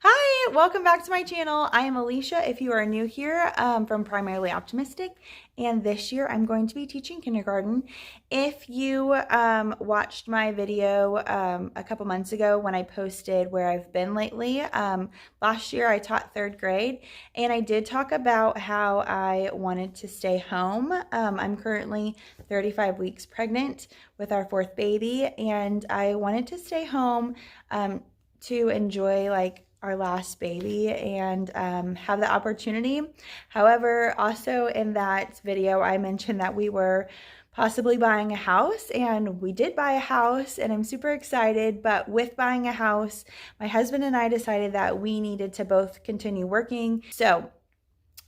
Hi, welcome back to my channel. I am Alicia if you are new here from Primarily Optimistic, and this year I'm going to be teaching kindergarten. If you watched my video a couple months ago when I posted where I've been lately, last year I taught third grade, and I did talk about how I wanted to stay home. I'm currently 35 weeks pregnant with our fourth baby, and I wanted to stay home to enjoy our last baby and have the opportunity. However, also in that video, I mentioned that we were possibly buying a house, and we did buy a house, and I'm super excited. But with buying a house, my husband and I decided that we needed to both continue working. So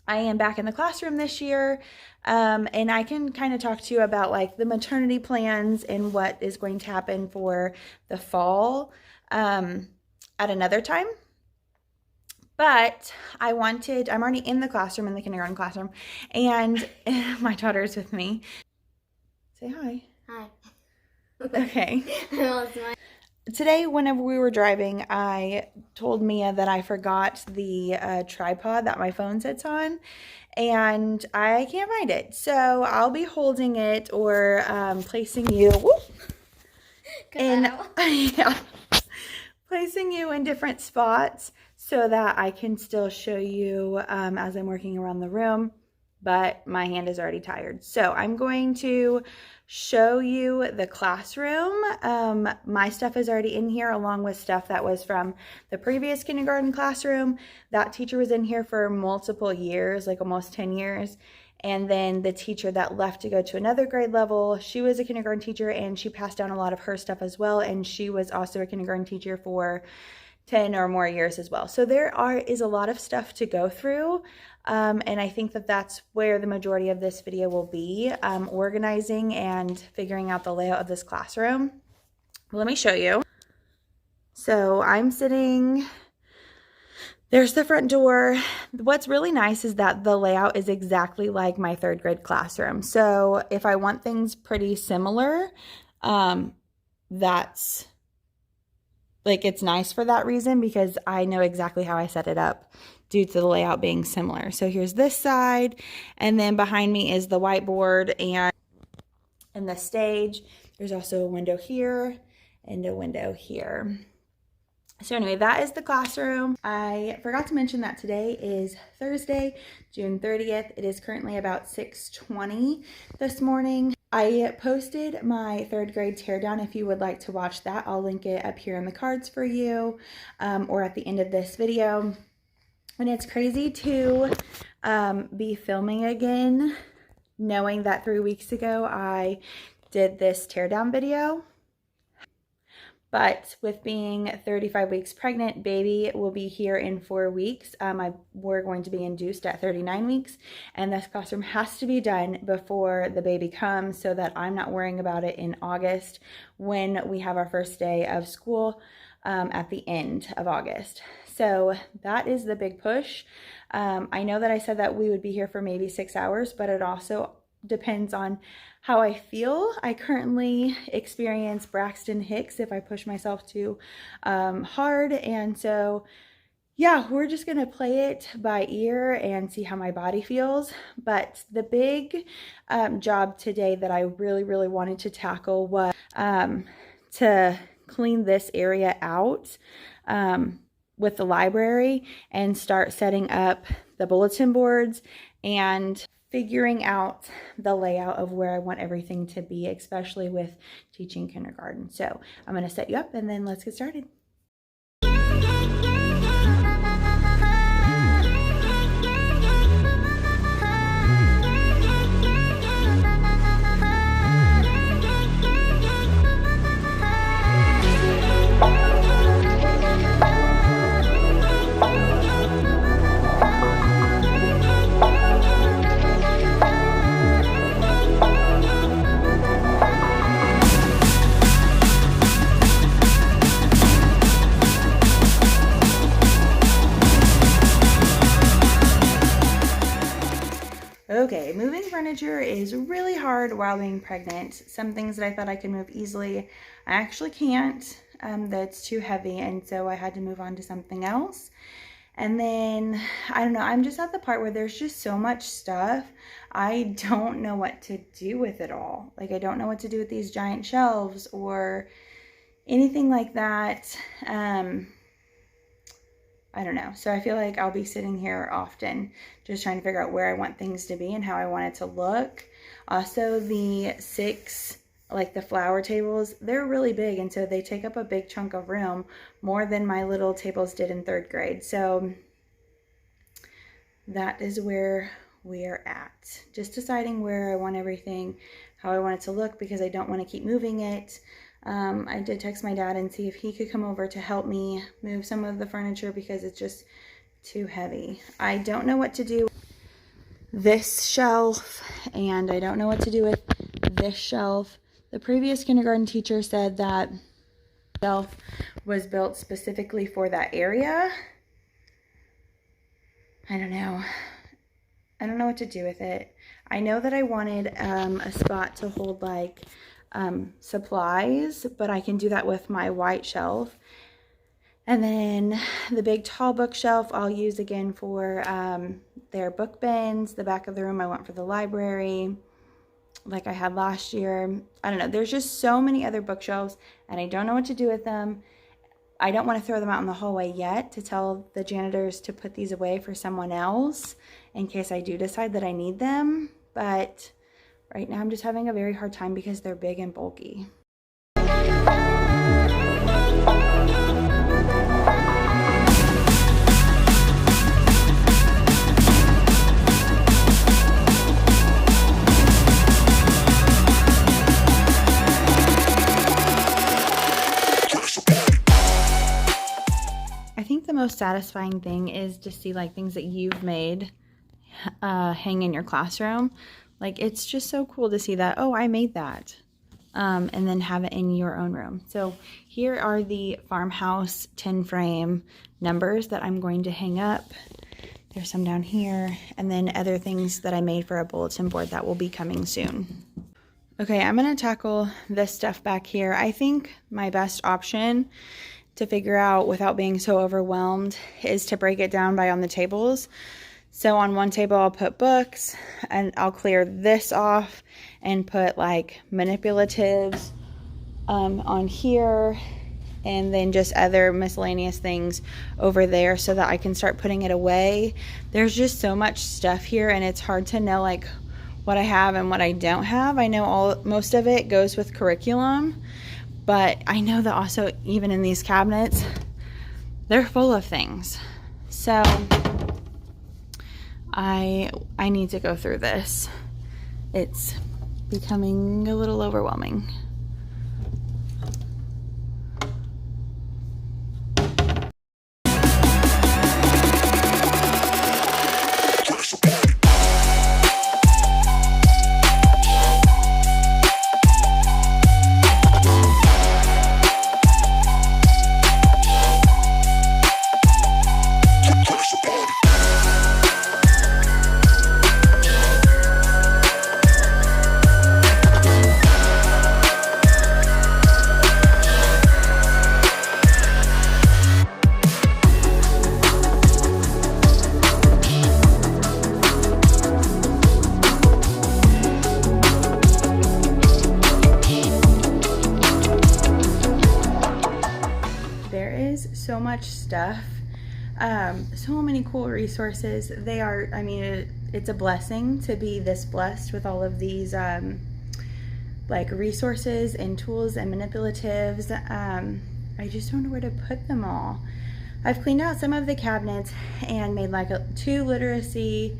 I am back in the classroom this year, and I can kind of talk to you about like the maternity plans and what is going to happen for the fall at another time. But I'm already in the classroom, in the kindergarten classroom, and my daughter is with me. Say hi. Hi. Okay. Today, whenever we were driving, I told Mia that I forgot the tripod that my phone sits on, and I can't find it. So I'll be holding it or placing you placing you in different spots so that I can still show you as I'm working around the room, but my hand is already tired. So I'm going to show you the classroom. My stuff is already in here along with stuff that was from the previous kindergarten classroom. That teacher was in here for multiple years, like almost 10 years. And then the teacher that left to go to another grade level, she was a kindergarten teacher and she passed down a lot of her stuff as well. And she was also a kindergarten teacher for 10 or more years as well. So there is a lot of stuff to go through. And I think that that's where the majority of this video will be, organizing and figuring out the layout of this classroom. Well, let me show you. So I'm sitting... There's the front door. What's really nice is that the layout is exactly like my third grade classroom. So if I want things pretty similar, that's like, it's nice for that reason because I know exactly how I set it up due to the layout being similar. So here's this side, and then behind me is the whiteboard and the stage. There's also a window here and a window here. So anyway, that is the classroom. I forgot to mention that today is Thursday, June 30th. It is currently about 6:20 this morning. I posted my third grade teardown. If you would like to watch that, I'll link it up here in the cards for you, or at the end of this video. And it's crazy to be filming again, knowing that 3 weeks ago I did this teardown video. But with being 35 weeks pregnant, baby will be here in 4 weeks. We're going to be induced at 39 weeks, and this classroom has to be done before the baby comes so that I'm not worrying about it in August when we have our first day of school at the end of August. So that is the big push. I know that I said that we would be here for maybe 6 hours, but it also depends on how I feel. I currently experience Braxton Hicks if I push myself too hard, and so yeah, we're just gonna play it by ear and see how my body feels. But the big job today that I really wanted to tackle was to clean this area out with the library and start setting up the bulletin boards and figuring out the layout of where I want everything to be, especially with teaching kindergarten. So I'm going to set you up and then let's get started. Okay, moving furniture is really hard while being pregnant. Some things that I thought I could move easily, I actually can't. that's too heavy, and so I had to move on to something else. And then, I don't know, I'm just at the part where there's just so much stuff. I don't know what to do with it all. Like, I don't know what to do with these giant shelves or anything like that. I don't know. So I feel like I'll be sitting here often just trying to figure out where I want things to be and how I want it to look. Also, the 6, like the flower tables, they're really big, and so they take up a big chunk of room, more than my little tables did in 3rd grade. So that is where we're at. Just deciding where I want everything, how I want it to look, because I don't want to keep moving it. I did text my dad and see if he could come over to help me move some of the furniture because it's just too heavy. I don't know what to do with this shelf, and I don't know what to do with this shelf. The previous kindergarten teacher said that the shelf was built specifically for that area. I don't know. I don't know what to do with it. I know that I wanted a spot to hold like supplies, but I can do that with my white shelf. And then the big tall bookshelf I'll use again for their book bins. The back of the room I want for the library, like I had last year. I don't know. There's just so many other bookshelves, and I don't know what to do with them. I don't want to throw them out in the hallway yet to tell the janitors to put these away for someone else in case I do decide that I need them. But right now I'm just having a very hard time because they're big and bulky. I think the most satisfying thing is to see like things that you've made hang in your classroom. Like, it's just so cool to see that, oh, I made that, and then have it in your own room. So here are the farmhouse tin frame numbers that I'm going to hang up. There's some down here, and then other things that I made for a bulletin board that will be coming soon. Okay, I'm gonna tackle this stuff back here. I think my best option to figure out without being so overwhelmed is to break it down by on the tables. So on one table I'll put books, and I'll clear this off and put like manipulatives on here, and then just other miscellaneous things over there so that I can start putting it away. There's just so much stuff here, and it's hard to know like what I have and what I don't have. I know most of it goes with curriculum, but I know that also even in these cabinets, they're full of things. So I need to go through this. It's becoming a little overwhelming. So much stuff, so many cool resources. They are, I mean, it's a blessing to be this blessed with all of these like resources and tools and manipulatives. I just don't know where to put them all. I've cleaned out some of the cabinets and made like 2 literacy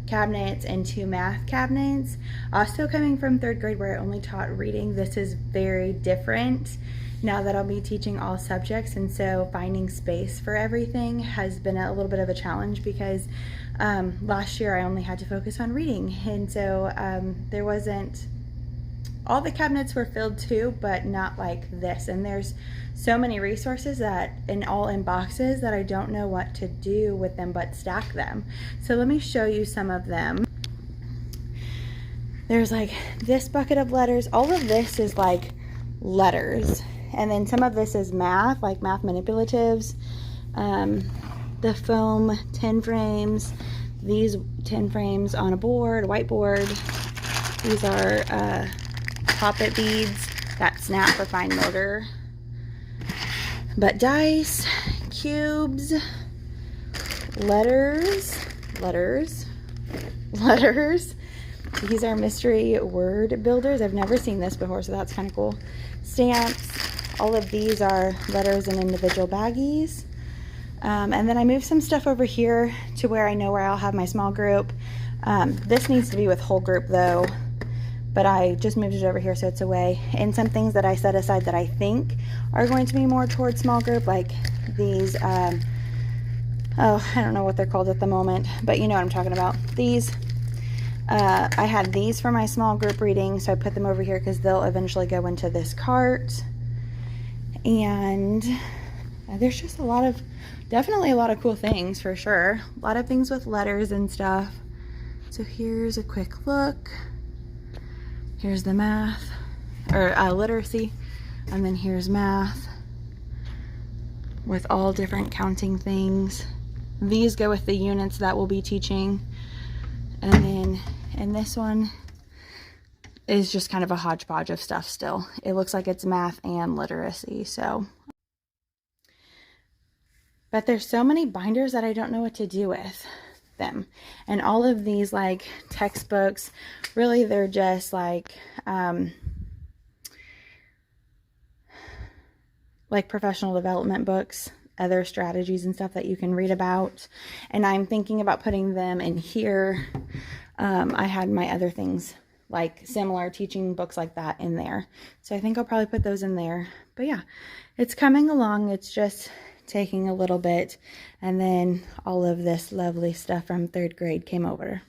cabinets and 2 math cabinets. Also coming from 3rd grade where I only taught reading, this is very different now that I'll be teaching all subjects, and so finding space for everything has been a little bit of a challenge because last year I only had to focus on reading, and so there wasn't, all the cabinets were filled too, but not like this. And there's so many resources that all in boxes that I don't know what to do with them but stack them. So let me show you some of them. There's like this bucket of letters. All of this is like letters, And then some of this is math, like math manipulatives. The foam 10 frames, these 10 frames on a board, a whiteboard. These are pop-it beads that snap for fine motor. But dice, cubes, letters. These are mystery word builders. I've never seen this before, so that's kind of cool. Stamps. All of these are letters in individual baggies. And then I moved some stuff over here to where I know where I'll have my small group. This needs to be with whole group though, but I just moved it over here so it's away. And some things that I set aside that I think are going to be more towards small group, like these, oh, I don't know what they're called at the moment, but you know what I'm talking about. These, I had these for my small group reading, so I put them over here because they'll eventually go into this cart. And there's just a lot of, definitely a lot of cool things for sure. A lot of things with letters and stuff. So here's a quick look. Here's the math, or literacy, and then here's math with all different counting things. These go with the units that we'll be teaching. And then in this one is just kind of a hodgepodge of stuff still. It looks like it's math and literacy, so. But there's so many binders that I don't know what to do with them. And all of these like textbooks, really they're just like professional development books, other strategies and stuff that you can read about. And I'm thinking about putting them in here. I had my other things like similar teaching books like that in there. So I think I'll probably put those in there. But yeah, it's coming along. It's just taking a little bit. And then all of this lovely stuff from 3rd grade came over.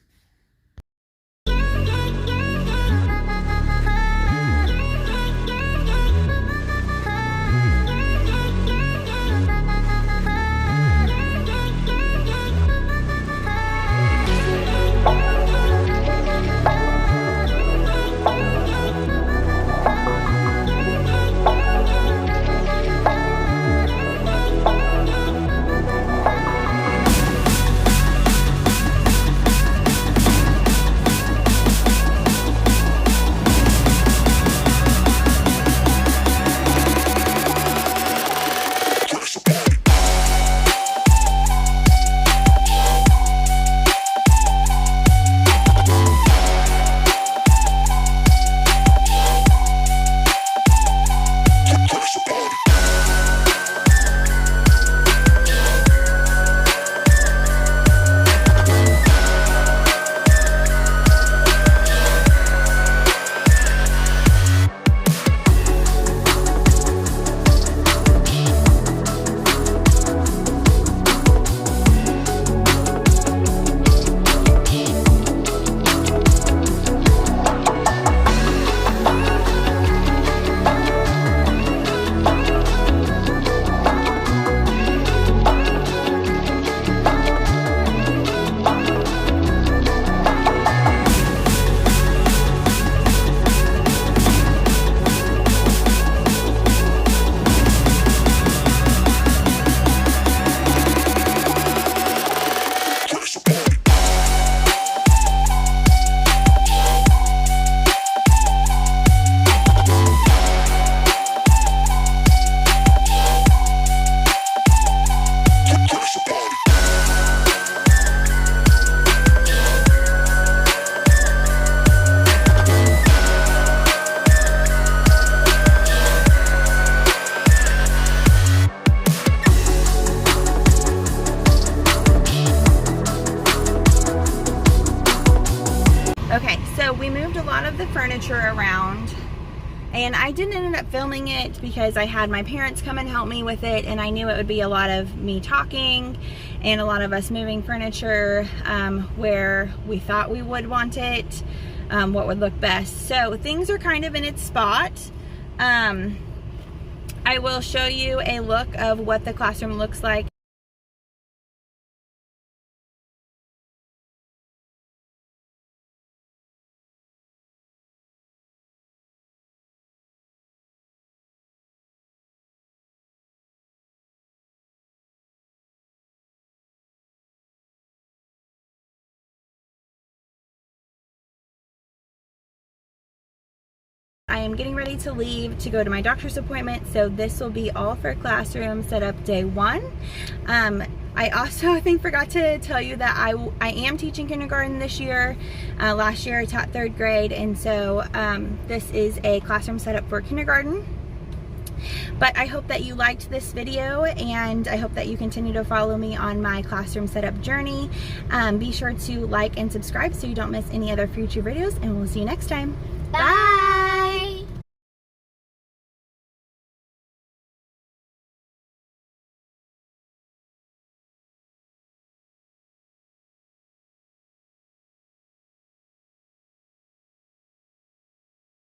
Okay, so we moved a lot of the furniture around, and I didn't end up filming it because I had my parents come and help me with it, and I knew it would be a lot of me talking and a lot of us moving furniture where we thought we would want it, what would look best. So things are kind of in its spot. I will show you a look of what the classroom looks like. I am getting ready to leave to go to my doctor's appointment, so this will be all for classroom setup day 1. I also, I think, forgot to tell you that I am teaching kindergarten this year. Last year I taught 3rd grade, and so this is a classroom setup for kindergarten. But I hope that you liked this video, and I hope that you continue to follow me on my classroom setup journey. Be sure to like and subscribe so you don't miss any other future videos, and we'll see you next time. Bye!